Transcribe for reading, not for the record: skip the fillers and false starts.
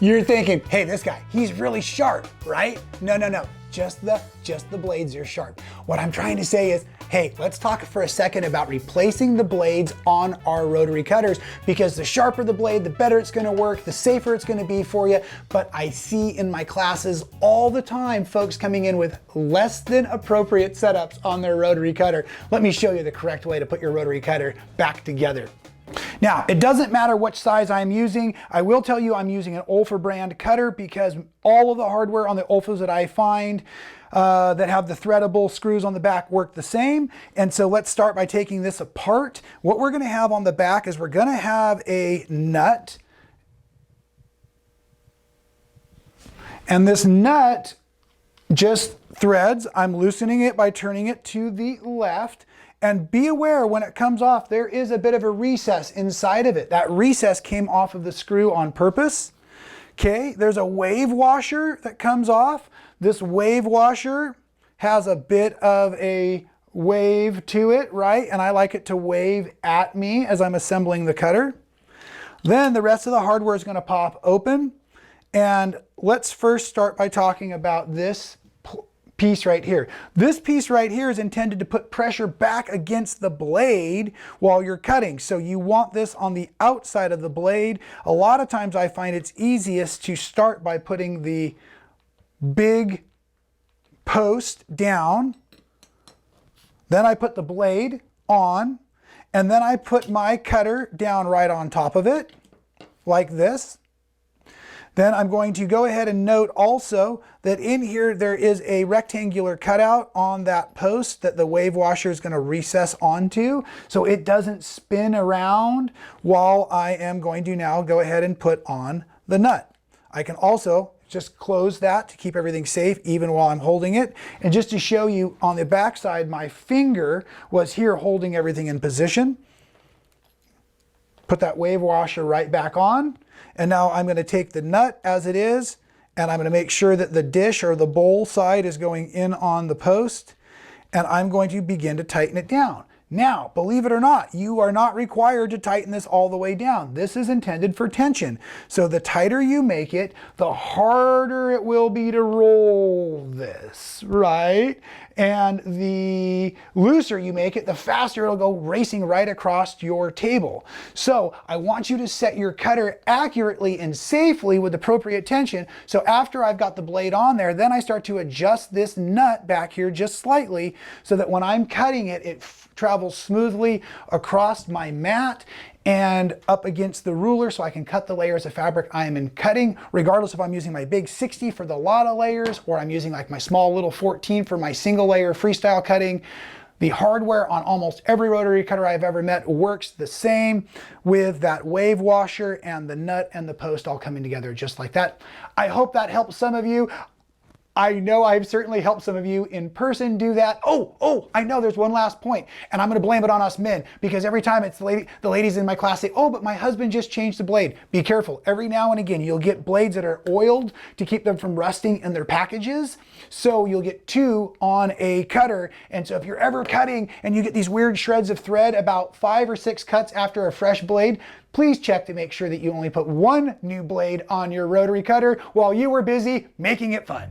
You're thinking, hey, this guy, he's really sharp, right? No, no, no, just the blades are sharp. What I'm trying to say is, hey, let's talk for a second about replacing the blades on our rotary cutters, because the sharper the blade, the better it's gonna work, the safer it's gonna be for you. But I see in my classes all the time, folks coming in with less than appropriate setups on their rotary cutter. Let me show you the correct way to put your rotary cutter back together. Now, it doesn't matter which size I'm using. I will tell you I'm using an Olfa brand cutter because all of the hardware on the Olfas that I find that have the threadable screws on the back work the same. And so let's start by taking this apart. What we're gonna have on the back is we're gonna have a nut. And this nut just threads. I'm loosening it by turning it to the left. And be aware when it comes off, there is a bit of a recess inside of it. That recess came off of the screw on purpose. Okay, there's a wave washer that comes off. This wave washer has a bit of a wave to it, right? And I like it to wave at me as I'm assembling the cutter. Then the rest of the hardware is going to pop open. And let's first start by talking about this piece right here. This piece right here is intended to put pressure back against the blade while you're cutting. So you want this on the outside of the blade. A lot of times I find it's easiest to start by putting the big post down. Then I put the blade on, and then I put my cutter down right on top of it, like this. Then I'm going to go ahead and note also that in here there is a rectangular cutout on that post that the wave washer is going to recess onto, so it doesn't spin around while I am going to now go ahead and put on the nut. I can also just close that to keep everything safe even while I'm holding it. And just to show you on the back side, my finger was here holding everything in position. Put that wave washer right back on. And now I'm going to take the nut as it is, and I'm going to make sure that the dish or the bowl side is going in on the post, and I'm going to begin to tighten it down. Now, believe it or not, you are not required to tighten this all the way down. This is intended for tension. So the tighter you make it, the harder it will be to roll this, right? And the looser you make it, the faster it'll go racing right across your table. So I want you to set your cutter accurately and safely with appropriate tension. So after I've got the blade on there, then I start to adjust this nut back here just slightly so that when I'm cutting it, it travels smoothly across my mat and up against the ruler so I can cut the layers of fabric I am in cutting, regardless if I'm using my big 60 for the lot of layers or I'm using like my small little 14 for my single layer freestyle cutting. The hardware on almost every rotary cutter I've ever met works the same with that wave washer and the nut and the post all coming together just like that. I hope that helps some of you. I know I've certainly helped some of you in person do that. Oh, I know there's one last point, and I'm gonna blame it on us men, because every time it's the ladies in my class say, oh, but my husband just changed the blade. Be careful, every now and again, you'll get blades that are oiled to keep them from rusting in their packages. So you'll get two on a cutter. And so if you're ever cutting and you get these weird shreds of thread about 5 or 6 cuts after a fresh blade, please check to make sure that you only put one new blade on your rotary cutter while you were busy making it fun.